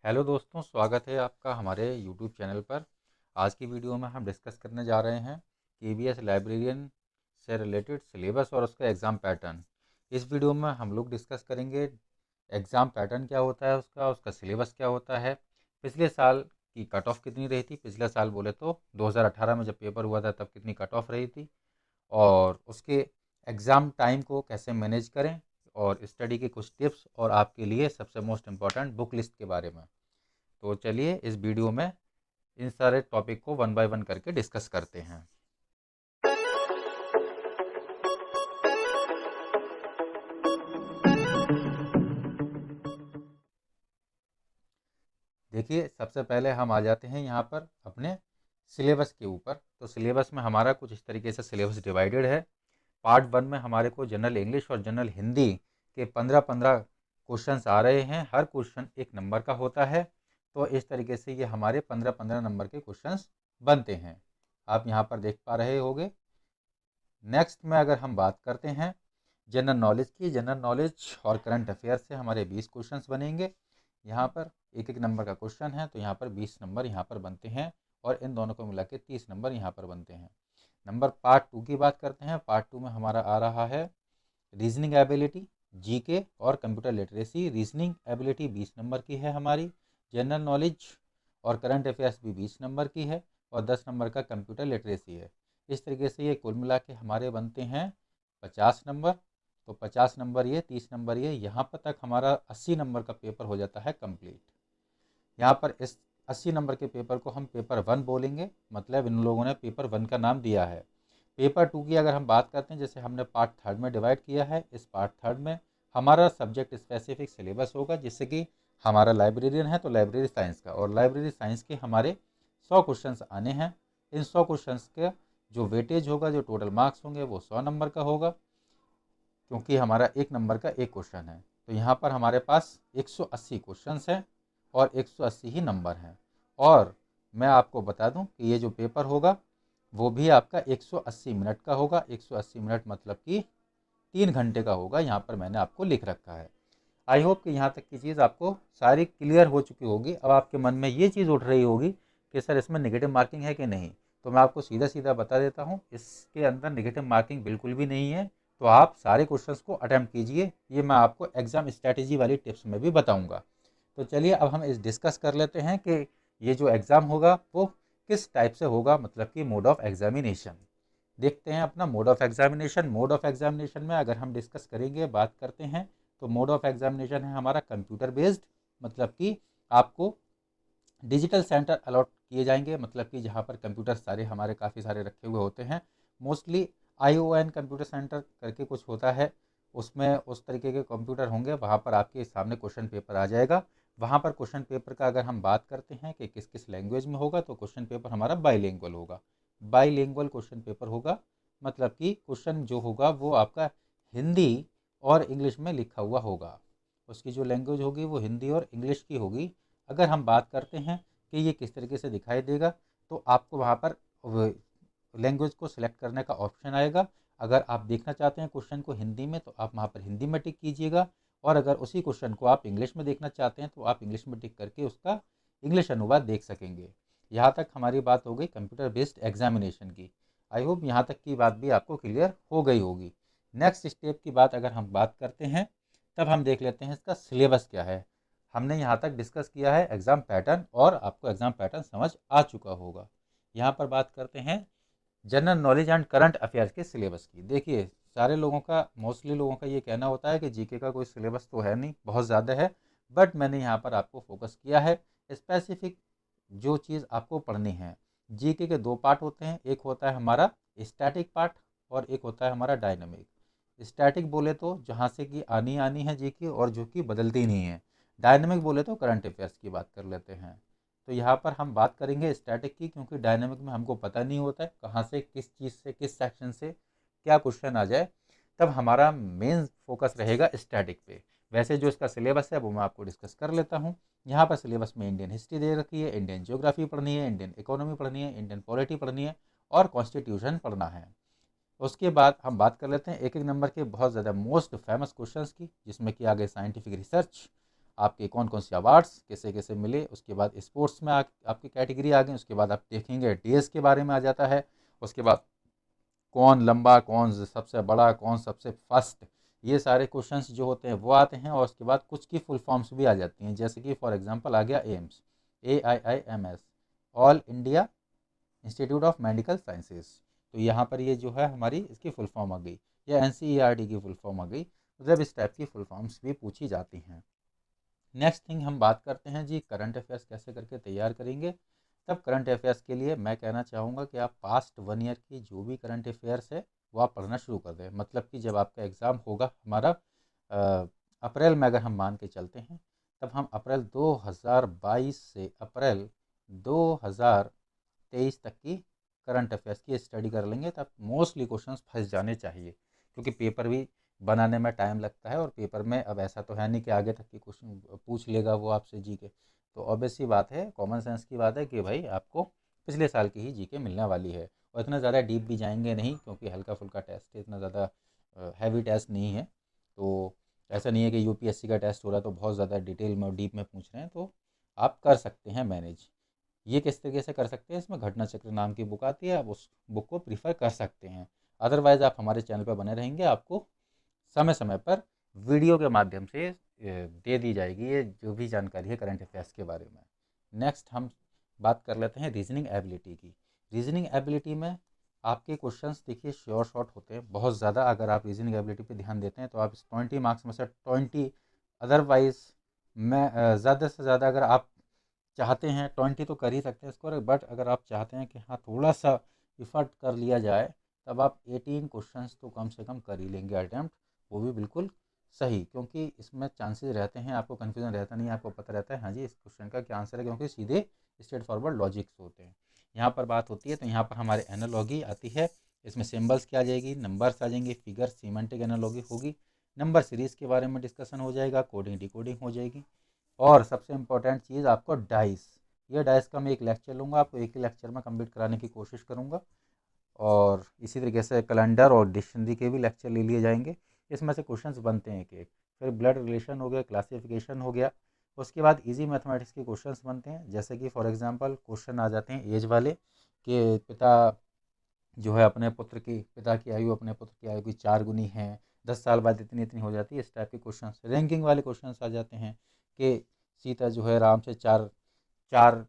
Hello दोस्तों, स्वागत है आपका हमारे यूट्यूब चैनल पर। आज की वीडियो में हम डिस्कस करने जा रहे हैं केवीएस लाइब्रेरियन से रिलेटेड सिलेबस और उसका एग्ज़ाम पैटर्न। इस वीडियो में हम लोग डिस्कस करेंगे एग्ज़ाम पैटर्न क्या होता है, उसका उसका सिलेबस क्या होता है, पिछले साल की कट ऑफ कितनी रही थी। पिछले साल बोले तो 2018 में जब पेपर हुआ था तब कितनी कट ऑफ रही थी, और उसके एग्ज़ाम टाइम को कैसे मैनेज करें, और स्टडी के कुछ टिप्स, और आपके लिए सबसे मोस्ट इम्पॉर्टेंट बुक लिस्ट के बारे में। तो चलिए इस वीडियो में इन सारे टॉपिक को वन बाय वन करके डिस्कस करते हैं। देखिए, सबसे पहले हम आ जाते हैं यहाँ पर अपने सिलेबस के ऊपर। तो सिलेबस में हमारा कुछ इस तरीके से सिलेबस डिवाइडेड है। पार्ट वन में हमारे को जनरल इंग्लिश और जनरल हिंदी के 15-15 क्वेश्चंस आ रहे हैं। हर क्वेश्चन एक नंबर का होता है। तो इस तरीके से ये हमारे 15-15 नंबर के क्वेश्चंस बनते हैं, आप यहाँ पर देख पा रहे होंगे। नेक्स्ट में अगर हम बात करते हैं जनरल नॉलेज की, जनरल नॉलेज और करंट अफेयर से हमारे 20 क्वेश्चंस बनेंगे। यहाँ पर एक एक नंबर का क्वेश्चन है, तो यहाँ पर 20 नंबर यहाँ पर बनते हैं, और इन दोनों को मिला के 30 नंबर यहाँ पर बनते हैं। नंबर पार्ट टू की बात करते हैं। पार्ट टू में हमारा आ रहा है रीजनिंग एबिलिटी, जीके और computer literacy. Reasoning ability 20 number की है हमारी। जनरल नॉलेज और करंट अफेयर्स भी 20 नंबर की है, और 10 नंबर का कंप्यूटर लिटरेसी है। इस तरीके से ये कुल मिला के हमारे बनते हैं 50 नंबर। तो 50 नंबर ये, 30 नंबर ये, यहाँ पर तक हमारा 80 नंबर का पेपर हो जाता है कंप्लीट। यहाँ पर इस 80 नंबर के पेपर को हम पेपर वन बोलेंगे, मतलब इन लोगों ने पेपर वन का नाम दिया है। पेपर टू की अगर हम बात करते हैं, जैसे हमने पार्ट थर्ड में डिवाइड किया है, इस पार्ट थर्ड में हमारा सब्जेक्ट स्पेसिफिक सिलेबस होगा। जिससे कि हमारा लाइब्रेरियन है तो लाइब्रेरी साइंस का, और लाइब्रेरी साइंस के हमारे 100 क्वेश्चंस आने हैं। इन 100 क्वेश्चंस के जो वेटेज होगा, जो टोटल मार्क्स होंगे, वो 100 नंबर का होगा, क्योंकि हमारा एक नंबर का एक क्वेश्चन है। तो यहाँ पर हमारे पास 180 क्वेश्चंस हैं और 180 ही नंबर हैं। और मैं आपको बता दूं कि ये जो पेपर होगा वो भी आपका 180 मिनट का होगा। 180 मिनट मतलब कि 3 घंटे का होगा, यहाँ पर मैंने आपको लिख रखा है। आई होप कि यहाँ तक की चीज़ आपको सारी क्लियर हो चुकी होगी। अब आपके मन में ये चीज़ उठ रही होगी कि सर इसमें नेगेटिव मार्किंग है कि नहीं। तो मैं आपको सीधा सीधा बता देता हूँ, इसके अंदर नेगेटिव मार्किंग बिल्कुल भी नहीं है। तो आप सारे क्वेश्चंस को अटेम्प्ट कीजिए, ये मैं आपको एग्जाम स्ट्रैटेजी वाली टिप्स में भी बताऊंगा। तो चलिए अब हम इस डिस्कस कर लेते हैं कि ये जो एग्ज़ाम होगा वो किस टाइप से होगा, मतलब कि मोड ऑफ एग्जामिनेशन। देखते हैं अपना mode of examination. Mode of examination में अगर हम डिस्कस करेंगे, बात करते हैं, तो मोड ऑफ एग्जामिनेशन है हमारा कंप्यूटर बेस्ड। मतलब कि आपको डिजिटल सेंटर अलॉट किए जाएंगे, मतलब कि जहाँ पर कंप्यूटर सारे हमारे काफ़ी सारे रखे हुए होते हैं। मोस्टली ION कंप्यूटर सेंटर करके कुछ होता है, उसमें उस तरीके के कंप्यूटर होंगे। वहाँ पर आपके सामने क्वेश्चन पेपर आ जाएगा। वहाँ पर क्वेश्चन पेपर का अगर हम बात करते हैं कि किस किस लैंग्वेज में होगा, तो क्वेश्चन पेपर हमारा बाईलिंगुअल होगा। बाईलिंगुअल क्वेश्चन पेपर होगा, मतलब कि क्वेश्चन जो होगा वो आपका हिंदी और इंग्लिश में लिखा हुआ होगा। उसकी जो लैंग्वेज होगी वो हिंदी और इंग्लिश की होगी। अगर हम बात करते हैं कि ये किस तरीके से दिखाई देगा, तो आपको वहाँ पर लैंग्वेज को सिलेक्ट करने का ऑप्शन आएगा। अगर आप देखना चाहते हैं क्वेश्चन को हिंदी में, तो आप वहाँ पर हिंदी में टिक कीजिएगा, और अगर उसी क्वेश्चन को आप इंग्लिश में देखना चाहते हैं तो आप इंग्लिश में टिक करके उसका इंग्लिश अनुवाद देख सकेंगे। यहाँ तक हमारी बात हो गई कंप्यूटर बेस्ड एग्जामिनेशन की। आई होप यहाँ तक की बात भी आपको क्लियर हो गई होगी। नेक्स्ट स्टेप की बात अगर हम बात करते हैं, तब हम देख लेते हैं इसका सिलेबस क्या है। हमने यहाँ तक डिस्कस किया है एग्ज़ाम पैटर्न, और आपको एग्ज़ाम पैटर्न समझ आ चुका होगा। यहाँ पर बात करते हैं general knowledge and current affairs के सिलेबस की। देखिए, सारे लोगों का, मोस्टली लोगों का ये कहना होता है कि जीके का कोई सिलेबस तो है नहीं, बहुत ज़्यादा है। बट मैंने यहाँ पर आपको फोकस किया है स्पेसिफिक जो चीज़ आपको पढ़नी है। जीके के दो पार्ट होते हैं, एक होता है हमारा स्टैटिक पार्ट और एक होता है हमारा डायनामिक। स्टैटिक बोले तो जहाँ से कि आनी आनी है जीके, और जो कि बदलती नहीं है। डायनामिक बोले तो करंट अफेयर्स की बात कर लेते हैं। तो यहाँ पर हम बात करेंगे स्टैटिक की, क्योंकि डायनामिक में हमको पता नहीं होता है कहाँ से, किस चीज़ से, किस सेक्शन से क्या क्वेश्चन आ जाए। तब हमारा मेन फोकस रहेगा स्टैटिक पे। वैसे जो इसका सिलेबस है वो मैं आपको डिस्कस कर लेता हूँ। यहाँ पर सिलेबस में इंडियन हिस्ट्री दे रखी है, इंडियन ज्योग्राफी पढ़नी है, इंडियन इकोनॉमी पढ़नी है, इंडियन पॉलिटी पढ़नी है, और कॉन्स्टिट्यूशन पढ़ना है। उसके बाद हम बात कर लेते हैं एक एक नंबर के बहुत ज़्यादा मोस्ट फेमस क्वेश्चंस की, जिसमें कि आगे साइंटिफिक रिसर्च, आपके कौन कौन से अवार्ड्स कैसे कैसे मिले, उसके बाद स्पोर्ट्स में आपकी कैटेगरी आ गई, उसके बाद आप देखेंगे डेज के बारे में आ जाता है, उसके बाद कौन लंबा, कौन सबसे बड़ा, कौन सबसे फर्स्ट, ये सारे क्वेश्चंस जो होते हैं वो आते हैं। और उसके बाद कुछ की फुल फॉर्म्स भी आ जाती हैं, जैसे कि फॉर एग्जांपल आ गया AIIMS, AIIMS, all India institute of medical sciences. तो यहाँ पर ये जो है हमारी इसकी फुल फॉर्म आ गई, या NCERT की फुल फॉर्म आ गई। मतलब इस टाइप की फुल फॉर्म्स भी पूछी जाती हैं। नेक्स्ट थिंग हम बात करते हैं जी करंट अफेयर्स कैसे करके तैयार करेंगे। तब करंट अफेयर्स के लिए मैं कहना चाहूँगा कि आप पास्ट 1 ईयर की जो भी करंट अफेयर्स है वो आप पढ़ना शुरू कर दें। मतलब कि जब आपका एग्ज़ाम होगा हमारा अप्रैल में, अगर हम मान के चलते हैं, तब हम अप्रैल 2022 से अप्रैल 2023 तक की करंट अफेयर्स की स्टडी कर लेंगे। तब मोस्टली क्वेश्चंस फंस जाने चाहिए, क्योंकि पेपर भी बनाने में टाइम लगता है, और पेपर में अब ऐसा तो है नहीं कि आगे तक की क्वेश्चन पूछ लेगा वो आपसे जी के। तो ऑब्वियस सी बात है, कॉमन सेंस की बात है कि भाई आपको पिछले साल की ही जी के मिलने वाली है। और इतना ज़्यादा डीप भी जाएंगे नहीं, क्योंकि हल्का फुल्का टेस्ट है, इतना ज़्यादा हैवी टेस्ट नहीं है। तो ऐसा नहीं है कि UPSC का टेस्ट हो रहा है तो बहुत ज़्यादा डिटेल में और डीप में पूछ रहे हैं। तो आप कर सकते हैं मैनेज। ये किस तरीके से कर सकते हैं, इसमें घटना चक्र नाम की बुक आती है, आप उस बुक को प्रीफर कर सकते हैं। अदरवाइज़ आप हमारे चैनल पर बने रहेंगे, आपको समय समय पर वीडियो के माध्यम से दे दी जाएगी ये जो भी जानकारी है करंट अफेयर्स के बारे में। नेक्स्ट हम बात कर लेते हैं रीजनिंग एबिलिटी की। रीजनिंग एबिलिटी में आपके क्वेश्चंस देखिए श्योर शॉर्ट होते हैं बहुत ज़्यादा। अगर आप रीजनिंग एबिलिटी पे ध्यान देते हैं तो आप 20 मार्क्स में से 20, अदरवाइज मैं ज़्यादा से ज़्यादा अगर आप चाहते हैं 20 तो कर ही सकते हैं स्कोर, बट अगर आप चाहते हैं कि हाँ थोड़ा सा इफ़र्ट कर लिया जाए, तब आप 18 क्वेश्चंस तो कम से कम कर ही लेंगे अटैम्प्ट, वो भी बिल्कुल सही। क्योंकि इसमें चांसेस रहते हैं, आपको कन्फ्यूजन रहता नहीं है, आपको पता रहता है हाँ जी इस क्वेश्चन का क्या आंसर है, क्योंकि सीधे स्ट्रेट फॉरवर्ड लॉजिक्स होते हैं। यहाँ पर बात होती है तो यहाँ पर हमारे एनालॉगी आती है, इसमें सिम्बल्स की आ जाएगी, नंबर्स आ जाएंगे, फिगर, सीमेंटिक एनालॉगी होगी, नंबर सीरीज़ के बारे में डिस्कशन हो जाएगा, कोडिंग डिकोडिंग हो जाएगी। और सबसे इम्पोर्टेंट चीज़ आपको डाइस, ये डाइस का मैं एक लेक्चर लूँगा, आपको एक ही लेक्चर में कंप्लीट कराने की कोशिश करूँगा। और इसी तरीके से कैलेंडर और डिक्शनरी के भी लेक्चर ले लिए जाएंगे। इसमें से क्वेश्चंस बनते हैं एक एक। फिर ब्लड रिलेशन हो गया, क्लासिफिकेशन हो गया, उसके बाद इजी मैथमेटिक्स के क्वेश्चंस बनते हैं। जैसे कि फॉर एग्जांपल क्वेश्चन आ जाते हैं एज वाले, कि पिता जो है अपने पुत्र की, पिता की आयु अपने पुत्र की आयु की 4 गुनी है, 10 साल बाद इतनी इतनी हो जाती है, इस टाइप के क्वेश्चन। रैंकिंग वाले क्वेश्चन आ जाते हैं कि सीता जो है राम से चार चार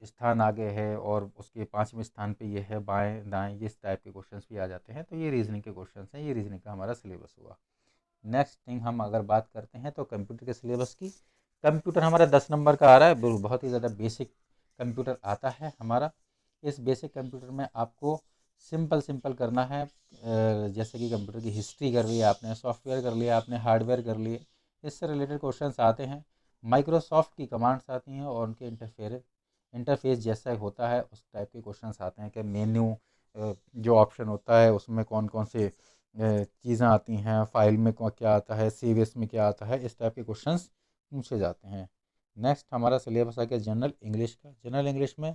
स्थान आगे है और उसके 5वें स्थान पे ये है, बाएं दाएं, इस टाइप के क्वेश्चंस भी आ जाते हैं। तो ये रीजनिंग के क्वेश्चंस हैं, ये रीजनिंग का हमारा सिलेबस हुआ। नेक्स्ट थिंग हम अगर बात करते हैं तो कंप्यूटर के सिलेबस की। कंप्यूटर हमारा 10 नंबर का आ रहा है, बहुत ही ज़्यादा बेसिक कंप्यूटर आता है हमारा। इस बेसिक कंप्यूटर में आपको सिंपल सिंपल करना है। जैसे कि कंप्यूटर की हिस्ट्री कर लिया आपने, सॉफ्टवेयर कर लिया आपने, हार्डवेयर कर लिए, इससे रिलेटेड क्वेश्चंस आते हैं। माइक्रोसॉफ्ट की कमांड्स आती हैं और उनके इंटरफेस जैसा होता है उस टाइप के क्वेश्चंस आते हैं कि मेन्यू जो ऑप्शन होता है उसमें कौन कौन से चीज़ें आती हैं, फाइल में क्या आता है, सीवीएस में क्या आता है, इस टाइप के क्वेश्चंस पूछे जाते हैं। नेक्स्ट हमारा सिलेबस आ गया जनरल इंग्लिश का। जनरल इंग्लिश में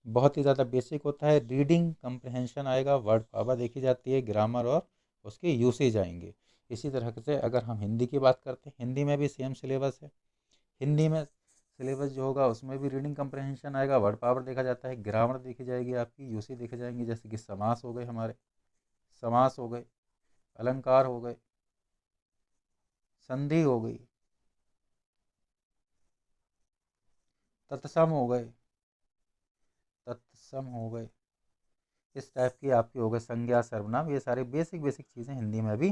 बहुत ही ज़्यादा बेसिक होता है, रीडिंग कंप्रहेंशन आएगा, वर्ड पावर देखी जाती है, ग्रामर और उसके यूसेज आएंगे। इसी तरह से अगर हम हिंदी की बात करते हैं, हिंदी में भी सेम सिलेबस है। हिंदी में सिलेबस जो होगा उसमें भी रीडिंग कंप्रहेंशन आएगा, वर्ड पावर देखा जाता है, ग्रामर देखी जाएगी, आपकी यूसेज देखे जाएंगे, जैसे कि समास हो गए हमारे, समास हो गए, अलंकार हो गए, संधि हो गई, तत्सम हो गए, तत्सम हो गए, इस टाइप की आपकी हो गई संज्ञा, सर्वनाम, ये सारे बेसिक बेसिक चीज़ें हिंदी में भी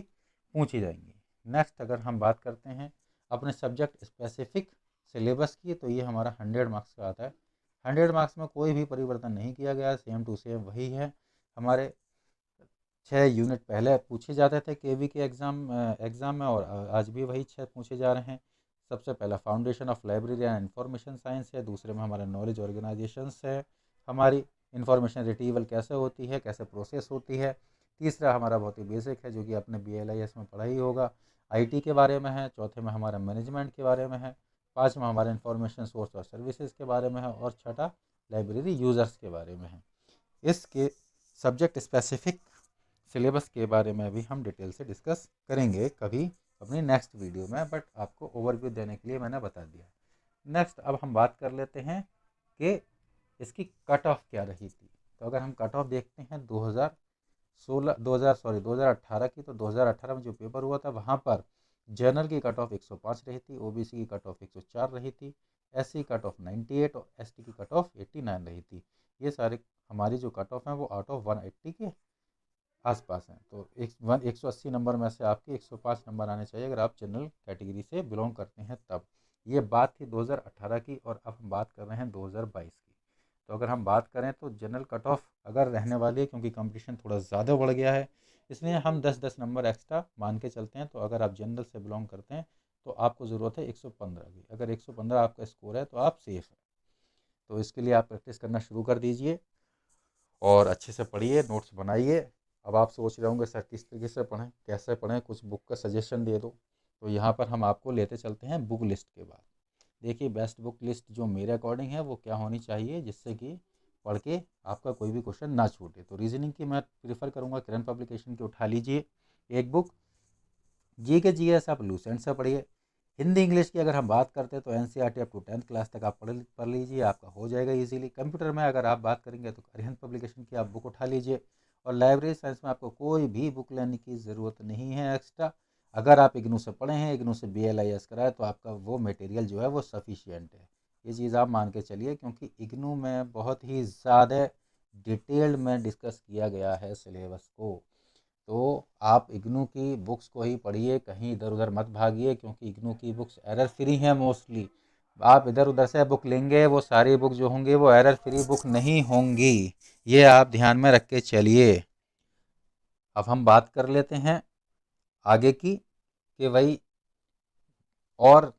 पूछी जाएंगी। नेक्स्ट अगर हम बात करते हैं अपने सब्जेक्ट स्पेसिफिक सिलेबस की, तो ये हमारा 100 मार्क्स का आता है। 100 मार्क्स में कोई भी परिवर्तन नहीं किया गया, सेम टू सेम वही है। हमारे 6 यूनिट पहले पूछे जाते थे केवी के एग्ज़ाम में, और आज भी वही 6 पूछे जा रहे हैं। सबसे पहला foundation of library and information science है, दूसरे में हमारा नॉलेज ऑर्गेनाइजेशंस है, हमारी इंफॉर्मेशन रिट्रीवल कैसे होती है, कैसे प्रोसेस होती है। तीसरा हमारा बहुत ही बेसिक है जो कि आपने BLIS में पढ़ा ही होगा, IT के बारे में है। चौथे में हमारा मैनेजमेंट के बारे में है। पाँचवा हमारा इंफॉर्मेशन सोर्स और सर्विसेज के बारे में है, और छठा लाइब्रेरी यूज़र्स के बारे में है। इसके सब्जेक्ट स्पेसिफिक सिलेबस के बारे में भी हम डिटेल से डिस्कस करेंगे कभी अपनी नेक्स्ट वीडियो में, बट आपको ओवरव्यू देने के लिए मैंने बता दिया। नेक्स्ट अब हम बात कर लेते हैं कि इसकी कट ऑफ क्या रही थी। तो अगर हम कट ऑफ देखते हैं 2018 की, तो 2018 में जो पेपर हुआ था वहाँ पर जनरल की कट ऑफ 105 रही थी, ओबीसी की कट ऑफ 104 रही थी, एससी की कट ऑफ 98 और एसटी की कट ऑफ 89 रही थी। ये सारे हमारी जो कट ऑफ हैं वो आउट ऑफ 180 के आसपास हैं। तो 180 नंबर में से आपके 105 नंबर आने चाहिए अगर आप जनरल कैटेगरी से बिलोंग करते हैं तब। ये बात थी 2018 की, और अब हम बात कर रहे हैं 2022 की। तो अगर हम बात करें तो जनरल कट ऑफ अगर रहने वाली है, क्योंकि कंपटीशन थोड़ा ज़्यादा बढ़ गया है, इसलिए हम 10-10 नंबर एक्स्ट्रा मान के चलते हैं। तो अगर आप जनरल से बिलोंग करते हैं तो आपको ज़रूरत है 115 की। अगर 115 आपका स्कोर है तो आप सेफ़ है। तो इसके लिए आप प्रैक्टिस करना शुरू कर दीजिए और अच्छे से पढ़िए, नोट्स बनाइए। अब आप सोच रहे होंगे सर किस तरीके से पढ़ें, कैसे पढ़ें, कुछ बुक का सजेशन दे दो। तो यहाँ पर हम आपको लेते चलते हैं बुक लिस्ट के बाद। देखिए बेस्ट बुक लिस्ट जो मेरे अकॉर्डिंग है वो क्या होनी चाहिए, जिससे कि पढ़ के आपका कोई भी क्वेश्चन ना छूटे। तो रीजनिंग की मैं प्रीफर करूँगा किरण पब्लिकेशन की उठा लीजिए एक बुक। जी के जीएस आप लूसेंट से पढ़िए। हिंदी इंग्लिश की अगर हम बात करते हैं तो NCERT up to 10th class तक आप पढ़ लीजिए, आपका हो जाएगा इजीली। कंप्यूटर में अगर आप बात करेंगे तो अरिहंत पब्लिकेशन की आप बुक उठा लीजिए। और लाइब्रेरी साइंस में आपको कोई भी बुक लेने की ज़रूरत नहीं है एक्स्ट्रा। अगर आप इग्नू से पढ़े हैं, इग्नू से BLIS कराए, तो आपका वो मटेरियल जो है वो सफिशियंट है। ये चीज़ आप मान के चलिए, क्योंकि इग्नू में बहुत ही ज़्यादा डिटेल्ड में डिस्कस किया गया है सिलेबस को। तो आप इग्नू की बुक्स को ही पढ़िए, कहीं इधर उधर मत भागिए, क्योंकि इग्नू की बुक्स एरर फ्री हैं मोस्टली। आप इधर उधर से बुक लेंगे, वो सारी बुक जो होंगी वो एरर फ्री बुक नहीं होंगी। ये आप ध्यान में रख के चलिए। अब हम बात कर लेते हैं आगे की, कि भाई और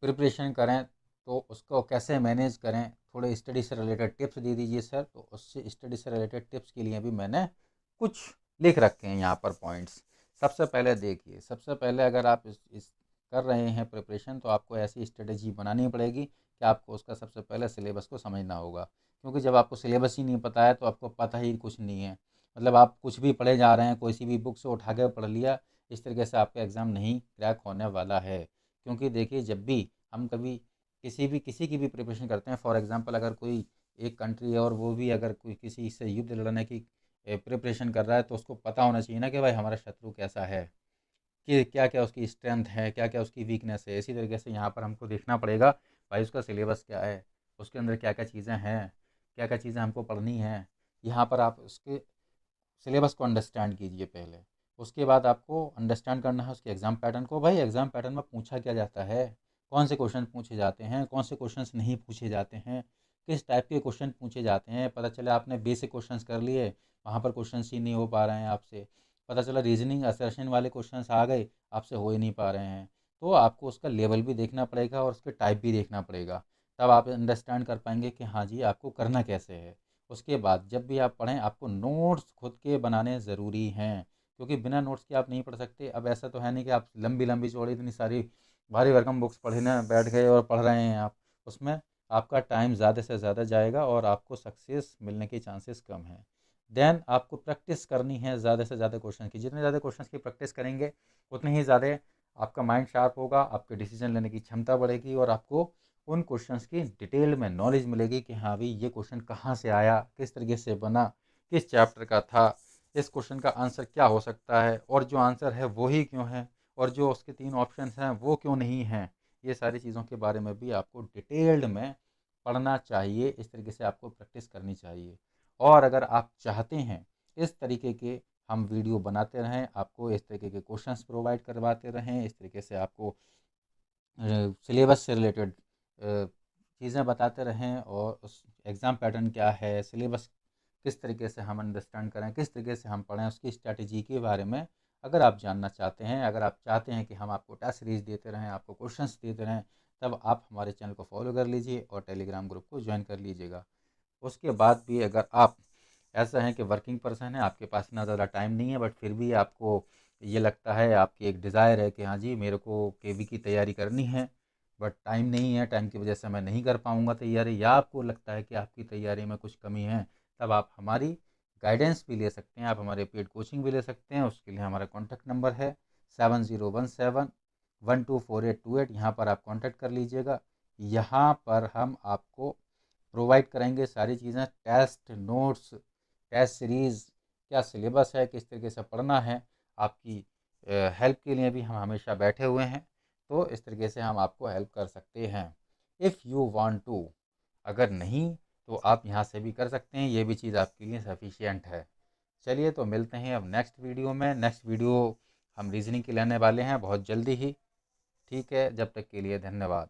प्रिपरेशन करें तो उसको कैसे मैनेज करें। थोड़े स्टडी से रिलेटेड टिप्स दे दीजिए सर। तो उससे स्टडी से रिलेटेड टिप्स के लिए भी मैंने कुछ लिख रखे हैं यहाँ पर पॉइंट्स। सबसे पहले देखिए, सबसे पहले अगर आप इस कर रहे हैं प्रिपरेशन, तो आपको ऐसी स्ट्रेटेजी बनानी पड़ेगी कि आपको उसका सबसे पहले सिलेबस को समझना होगा। क्योंकि जब आपको सिलेबस ही नहीं पता है तो आपको पता ही कुछ नहीं है। मतलब आप कुछ भी पढ़े जा रहे हैं, कोई सी भी बुक से उठा के पढ़ लिया, इस तरीके से आपका एग्ज़ाम नहीं क्रैक होने वाला है। क्योंकि देखिए जब भी हम कभी किसी की भी प्रिपरेशन करते हैं, फॉर एग्जांपल अगर कोई एक कंट्री है और वो भी अगर कोई किसी से युद्ध लड़ने की प्रिपरेशन कर रहा है, तो उसको पता होना चाहिए ना कि भाई हमारा शत्रु कैसा है, कि क्या क्या उसकी स्ट्रेंथ है, क्या क्या उसकी वीकनेस है। इसी तरीके से यहाँ पर हमको देखना पड़ेगा भाई उसका सिलेबस क्या है, उसके अंदर क्या क्या चीज़ें हैं, क्या क्या चीज़ें हमको पढ़नी हैं। यहाँ पर आप उसके सिलेबस को अंडरस्टैंड कीजिए पहले। उसके बाद आपको अंडरस्टैंड करना है उसके एग्ज़ाम पैटर्न को। भाई एग्ज़ाम पैटर्न में पूछा क्या जाता है, कौन से क्वेश्चन पूछे जाते हैं, कौन से क्वेश्चन नहीं पूछे जाते हैं, किस टाइप के क्वेश्चन पूछे जाते हैं। पता चला आपने बेसिक क्वेश्चन कर लिए, वहाँ पर क्वेश्चन ही नहीं हो पा रहे हैं आपसे। पता चला रीजनिंग असर्शन वाले क्वेश्चन आ गए, आपसे हो ही नहीं पा रहे हैं। तो आपको उसका लेवल भी देखना पड़ेगा और उसके टाइप भी देखना पड़ेगा। तब आप अंडरस्टैंड कर पाएंगे कि हाँ जी आपको करना कैसे है। उसके बाद जब भी आप पढ़ें, आपको नोट्स खुद के बनाने ज़रूरी हैं, क्योंकि बिना नोट्स के आप नहीं पढ़ सकते। अब ऐसा तो है नहीं कि आप लंबी लंबी चौड़ी इतनी सारी भारी भरकम बुक्स पढ़ने बैठ गए और पढ़ रहे हैं आप। उसमें आपका टाइम ज़्यादा से ज़्यादा जाएगा और आपको सक्सेस मिलने के चांसेस कम हैं। देन आपको प्रैक्टिस करनी है ज़्यादा से ज़्यादा क्वेश्चन की। जितने ज़्यादा क्वेश्चन की प्रैक्टिस करेंगे उतने ही ज़्यादा आपका माइंड शार्प होगा, आपके डिसीजन लेने की क्षमता बढ़ेगी, और आपको उन क्वेश्चंस की डिटेल में नॉलेज मिलेगी कि हाँ भाई ये क्वेश्चन कहाँ से आया, किस तरीके से बना, किस चैप्टर का था, इस क्वेश्चन का आंसर क्या हो सकता है, और जो आंसर है वो ही क्यों है, और जो उसके 3 ऑप्शंस हैं वो क्यों नहीं हैं। ये सारी चीज़ों के बारे में भी आपको डिटेल्ड में पढ़ना चाहिए। इस तरीके से आपको प्रैक्टिस करनी चाहिए। और अगर आप चाहते हैं इस तरीके के हम वीडियो बनाते रहें, आपको इस तरीके के क्वेश्चंस प्रोवाइड करवाते रहें, इस तरीके से आपको सिलेबस से रिलेटेड चीज़ें बताते रहें, और उस एग्ज़ाम पैटर्न क्या है, सिलेबस किस तरीके से हम अंडरस्टैंड करें, किस तरीके से हम पढ़ें, उसकी स्ट्रैटेजी के बारे में अगर आप जानना चाहते हैं, अगर आप चाहते हैं कि हम आपको टेस्ट सीरीज देते रहें, आपको क्वेश्चंस देते रहें, तब आप हमारे चैनल को फॉलो कर लीजिए और टेलीग्राम ग्रुप को ज्वाइन कर लीजिएगा। उसके बाद भी अगर आप ऐसा है कि वर्किंग पर्सन है, आपके पास इतना ज़्यादा टाइम नहीं है, बट फिर भी आपको ये लगता है, आपकी एक डिज़ायर है कि हाँ जी मेरे को केवी की तैयारी करनी है, बट टाइम नहीं है, टाइम की वजह से मैं नहीं कर पाऊँगा तैयारी, या आपको लगता है कि आपकी तैयारी में कुछ कमी है, तब आप हमारी गाइडेंस भी ले सकते हैं, आप हमारे पेड कोचिंग भी ले सकते हैं। उसके लिए हमारा कॉन्टैक्ट नंबर है 7017124828, यहाँ पर आप कांटेक्ट कर लीजिएगा। यहाँ पर हम आपको प्रोवाइड करेंगे सारी चीज़ें, टेस्ट नोट्स, टेस्ट सीरीज़, क्या सिलेबस है, किस तरीके से पढ़ना है, आपकी हेल्प के लिए भी हम हमेशा बैठे हुए हैं। तो इस तरीके से हम आपको हेल्प कर सकते हैं इफ़ यू वांट टू। अगर नहीं तो आप यहाँ से भी कर सकते हैं, ये भी चीज़ आपके लिए सफिशियंट है। चलिए तो मिलते हैं अब नेक्स्ट वीडियो में। नेक्स्ट वीडियो हम रीजनिंग की लेने वाले हैं बहुत जल्दी ही। ठीक है, जब तक के लिए धन्यवाद।